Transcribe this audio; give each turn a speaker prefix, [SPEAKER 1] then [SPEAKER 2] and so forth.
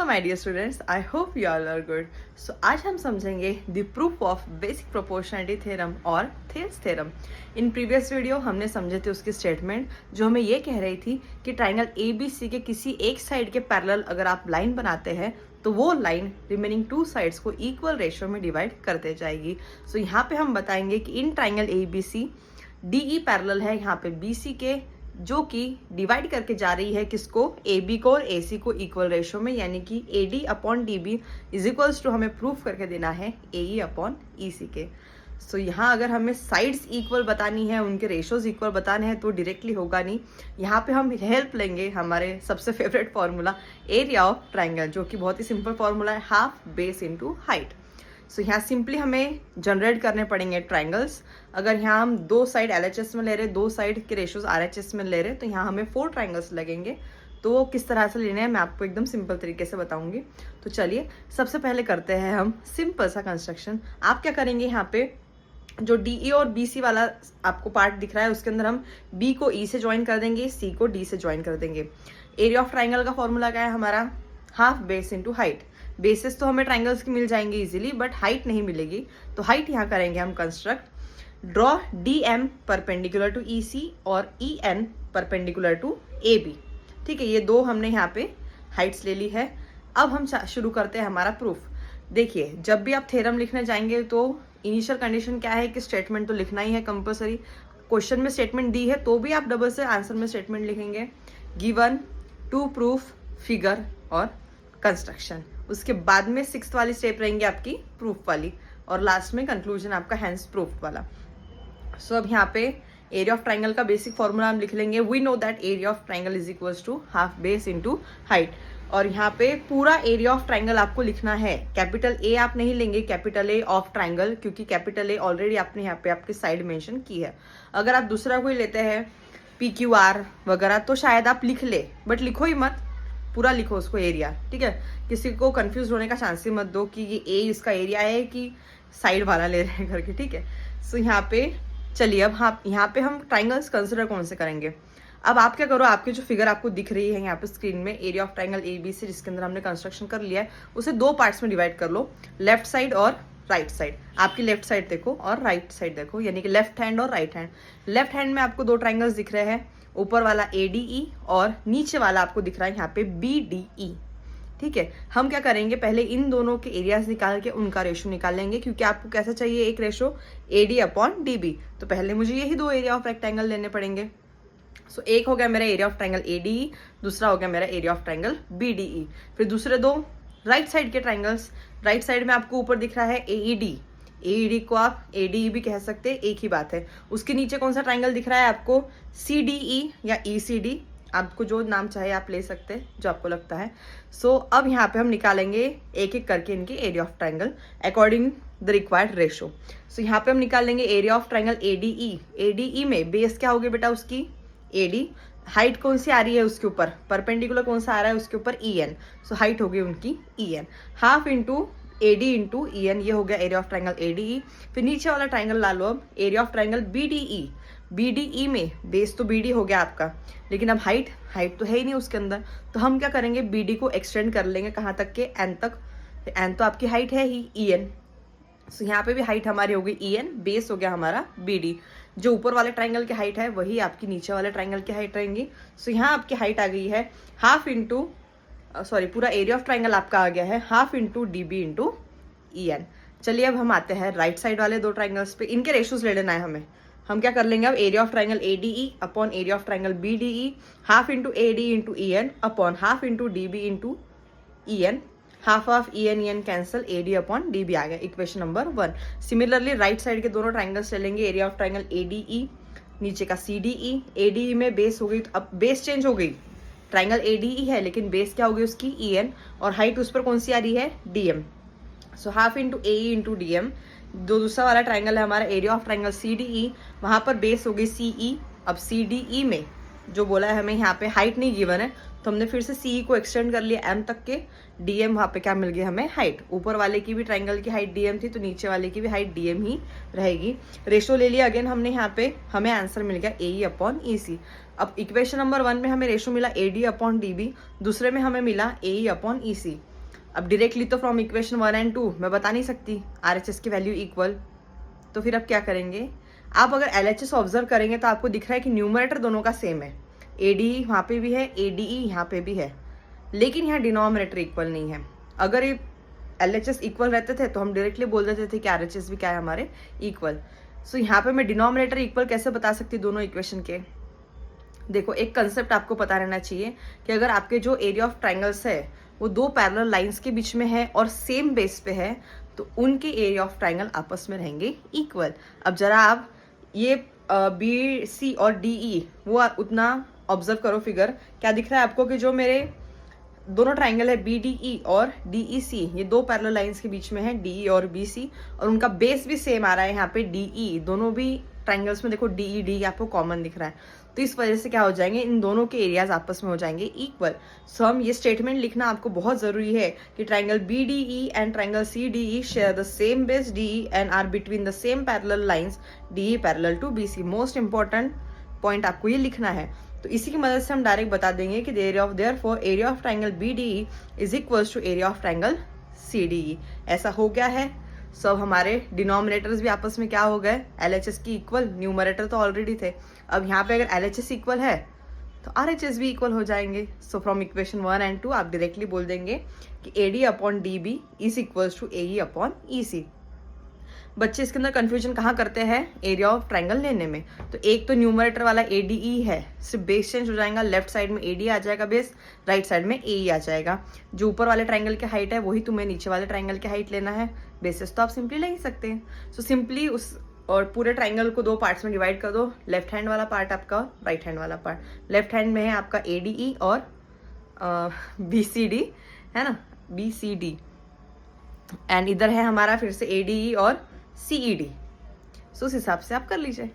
[SPEAKER 1] My dear students, I hope you all are good. So आज हम समझेंगे the proof of basic proportionality theorem और Thales theorem. In previous video हमने समझे थे उसकी स्टेटमेंट जो हमें ये कह रही थी कि ट्राइंगल ABC के किसी एक साइड के पैरेलल अगर आप लाइन बनाते हैं तो वो लाइन रिमेनिंग टू साइड्स को इक्वल रेशियो में डिवाइड करते जाएगी। सो यहाँ पे हम बताएंगे कि in triangle ABC DE parallel है यहाँ पे BC के, जो कि डिवाइड करके जा रही है किसको, AB को और AC को इक्वल रेशियो में, यानी कि AD upon DB is equals to हमें प्रूफ करके देना है AE अपॉन EC के। सो यहाँ अगर हमें साइड्स इक्वल बतानी है, उनके रेशियोज इक्वल बताने हैं तो डायरेक्टली होगा नहीं। यहाँ पे हम हेल्प लेंगे हमारे सबसे favourite formula area of triangle, जो कि बहुत ही सिंपल फॉर्मूला है, हाफ बेस इंटू हाइट। सो यहाँ सिंपली हमें जनरेट करने पड़ेंगे ट्राइंगल्स। अगर यहाँ हम दो साइड LHS में ले रहे, दो साइड के रेशियोज RHS में ले रहे, तो यहाँ हमें 4 ट्राइंगल्स लगेंगे। तो वो किस तरह से लेने हैं मैं आपको एकदम सिंपल तरीके से बताऊंगी। तो चलिए सबसे पहले करते हैं हम सिंपल सा कंस्ट्रक्शन। आप क्या करेंगे, यहाँ पे जो DE और BC वाला आपको पार्ट दिख रहा है उसके अंदर हम B को E से ज्वाइन कर देंगे, C को D से ज्वाइन कर देंगे। एरिया ऑफ ट्राइंगल का फॉर्मूला क्या है हमारा, half base into height. Basis तो हमें ट्राइंगल्स की मिल जाएंगे इजीली, बट हाइट नहीं मिलेगी। तो हाइट यहाँ करेंगे हम construct, draw DM perpendicular to EC और EN परपेंडिकुलर टू AB। ठीक है, ये दो हमने यहाँ पे हाइट्स ले ली है। अब हम शुरू करते हैं हमारा प्रूफ। देखिए, जब भी आप थ्योरम लिखने जाएंगे तो इनिशियल कंडीशन क्या है कि स्टेटमेंट तो लिखना ही है कंपलसरी। क्वेश्चन में स्टेटमेंट दी है तो भी आप डबल से आंसर में स्टेटमेंट लिखेंगे, गिवन, टू प्रूफ, फिगर और कंस्ट्रक्शन। उसके बाद में 6th वाली स्टेप रहेंगी आपकी प्रूफ वाली, और लास्ट में कंक्लूजन आपका हैंस प्रूफ वाला। सो अब यहाँ पे एरिया ऑफ ट्राइंगल का बेसिक फॉर्मूला हम लिख लेंगे। We know that area of triangle is equals to half base into height. और यहाँ पे पूरा एरिया ऑफ ट्राइंगल आपको लिखना है। कैपिटल A आप नहीं लेंगे, कैपिटल A ऑफ ट्राइंगल, क्योंकि कैपिटल A ऑलरेडी आपने यहाँ पे आपके साइड मेंशन की है। अगर आप दूसरा कोई लेते हैं PQR वगैरह तो शायद आप लिख ले, बट लिखो ही मत, पूरा लिखो उसको एरिया। ठीक है, किसी को कंफ्यूज होने का चांस ही मत दो कि ये A इसका एरिया है कि साइड वाला ले रहे हैं करके। ठीक है, सो यहाँ पे चलिए अब हाँ यहाँ पे हम ट्राइंगल्स कंसिडर कौन से करेंगे। अब आप क्या करो, आपकी जो फिगर आपको दिख रही है यहाँ पे स्क्रीन में, एरिया ऑफ ट्राइंगल ABC जिसके अंदर हमने कंस्ट्रक्शन कर लिया है, उसे 2 पार्ट्स में डिवाइड कर लो, लेफ्ट साइड और राइट साइड। आपकी लेफ्ट साइड देखो और राइट साइड देखो, यानी कि लेफ्ट हैंड और राइट हैंड। लेफ्ट हैंड में आपको 2 ट्राइंगल्स दिख रहे हैं, ऊपर वाला ADE और नीचे वाला आपको दिख रहा है यहाँ पे BDE। ठीक है, हम क्या करेंगे, पहले इन दोनों के एरियाज निकाल के उनका रेशो निकाल लेंगे, क्योंकि आपको कैसा चाहिए एक रेशो, AD अपॉन DB। तो पहले मुझे यही 2 एरिया ऑफ रेक्टेंगल लेने पड़ेंगे। सो एक हो गया मेरा एरिया ऑफ ट्राइंगल ADE, दूसरा हो गया मेरा एरिया ऑफ ट्राइंगल BDE। फिर दूसरे 2 राइट साइड के ट्राइंगल्स, राइट साइड में आपको ऊपर दिख रहा है AED को आप ADE भी कह सकते हैं, एक ही बात है। उसके नीचे कौन सा ट्राइंगल दिख रहा है आपको, CDE या ECD, आपको जो नाम चाहे आप ले सकते हैं, जो आपको लगता है। सो अब यहाँ पे हम निकालेंगे एक एक करके इनके area of triangle according the required ratio. So यहाँ पे हम निकाल लेंगे एरिया ऑफ ट्राइंगल ADE में बेस क्या होगी बेटा उसकी, AD। हाइट कौन सी आ रही है उसके ऊपर, परपेंडिकुलर कौन सा आ रहा है उसके ऊपर, EN। सो हाइट होगी उनकी EN, half into AD into EN, ये हो गया एरिया ऑफ ट्राइंगल ADE। फिर नीचे वाला ट्राइंगल ला लो अब, एरिया ऑफ ट्राइंगल BDE में बेस तो BD हो गया आपका, लेकिन अब हाइट तो है ही नहीं उसके अंदर। तो हम क्या करेंगे, BD को एक्सटेंड कर लेंगे कहाँ तक के, N तक। N तो आपकी हाइट है ही EN। सो यहाँ पे भी हाइट हमारी हो गई EN, बेस हो गया हमारा BD। जो ऊपर वाले ट्राइंगल की हाइट है वही आपकी नीचे वाले ट्राइंगल की हाइट रहेंगी। सो यहाँ आपकी हाइट आ गई है हाफ इंटू पूरा एरिया ऑफ ट्राइंगल आपका आ गया है half into DB into EN। चलिए अब हम आते हैं राइट साइड वाले 2 ट्राइंगल्स पे, इनके रेशियोज ले लेना है हमें। हम क्या कर लेंगे अब, area of triangle ADE upon area of triangle BDE, half into AD into EN upon half into DB into EN। Half of EN cancel, AD upon DB आ गया, equation number 1। Similarly right side के दोनों triangles ले लेंगे, area of triangle ADE, नीचे का CDE। ADE में base हो गई, तो अब बेस चेंज हो गई, ट्राइंगल ADE है लेकिन बेस क्या हो गई उसकी EN, और हाइट उस पर कौन सी आ रही है, DM। So half into AE into DM। जो दूसरा वाला ट्राइंगल है हमारा एरिया ऑफ ट्राइंगल CDE, वहां पर बेस हो गई CE। अब CDE में जो बोला है हमें यहाँ पे हाइट नहीं गिवन है, तो हमने फिर से CE को एक्सटेंड कर लिया M तक के, DM वहाँ पे क्या मिल गया हमें, हाइट। ऊपर वाले की भी ट्राइंगल की हाइट DM थी, तो नीचे वाले की भी हाइट DM ही रहेगी। रेशो ले लिया अगेन हमने यहाँ पे, हमें आंसर मिल गया AE अपॉन EC। अब इक्वेशन नंबर 1 में हमें रेशो मिला AD अपॉन DB, दूसरे में हमें मिला AE अपॉन EC। अब डायरेक्टली तो फ्रॉम इक्वेशन 1 एंड 2 मैं बता नहीं सकती RHS की वैल्यू इक्वल, तो फिर अब क्या करेंगे, आप अगर LHS ऑब्जर्व करेंगे तो आपको दिख रहा है कि न्यूमरेटर दोनों का सेम है, ADE वहाँ पे भी है, ADE यहाँ पे भी है, लेकिन यहाँ डिनोमिनेटर इक्वल नहीं है। अगर ये LHS इक्वल रहते थे तो हम डायरेक्टली बोल देते थे कि RHS भी क्या है हमारे इक्वल। सो यहाँ पे मैं डिनोमिनेटर इक्वल कैसे बता सकती दोनों इक्वेशन के। देखो एक कंसेप्ट आपको पता रहना चाहिए कि अगर आपके जो एरिया ऑफ ट्राइंगल्स है वो दो पैरेलल लाइंस के बीच में है और सेम बेस पे है तो उनके एरिया ऑफ ट्राइंगल आपस में रहेंगे इक्वल। अब जरा आप ये BC और DE वो उतना ऑब्जर्व करो फिगर, क्या दिख रहा है आपको कि जो मेरे दोनों ट्राइंगल है BDE और DEC, ये दो पैरेलल लाइंस के बीच में है DE और BC, और उनका बेस भी सेम आ रहा है यहाँ पे DE, दोनों भी ट्राइंगल्स में देखो DE आपको कॉमन दिख रहा है, तो इस वजह से क्या हो जाएंगे, इन दोनों के एरियाज आपस में हो जाएंगे इक्वल। सो हम ये स्टेटमेंट लिखना आपको बहुत जरूरी है कि triangle BDE and triangle CDE share the same base DE and are between the same parallel lines DE parallel to BC। Most important point आपको ये लिखना है। तो इसी की मदद से हम डायरेक्ट बता देंगे कि area of triangle BDE is equals to area of triangle CDE। ऐसा हो गया है। सब हमारे डिनोमिनेटर्स भी आपस में क्या हो गए, LHS की इक्वल, न्यूमरेटर तो ऑलरेडी थे। अब यहाँ पे अगर LHS इक्वल है तो RHS भी इक्वल हो जाएंगे। सो फ्रॉम इक्वेशन 1 एंड 2 आप डायरेक्टली बोल देंगे कि AD upon DB is equals to AE upon EC। बच्चे इसके अंदर कंफ्यूजन कहाँ करते हैं, एरिया ऑफ ट्राइंगल लेने में। तो एक तो न्यूमरेटर वाला ADE है, सिर्फ बेस चेंज हो जाएगा, लेफ्ट साइड में AD आ जाएगा बेस, राइट साइड में AE आ जाएगा। जो ऊपर वाले ट्राइंगल की हाइट है वही तुम्हें नीचे वाले ट्राइंगल की हाइट लेना है, बेसिस तो आप सिंपली ले ही सकते हैं। सो सिंपली उस और पूरे ट्राइंगल को दो पार्ट्स में डिवाइड कर दो, लेफ्ट हैंड वाला पार्ट आपका और राइट हैंड वाला पार्ट। लेफ्ट हैंड में है आपका ADE और BCD है ना, BCD, एंड इधर है हमारा फिर से ADE और CED। सो उस हिसाब से आप कर लीजिए।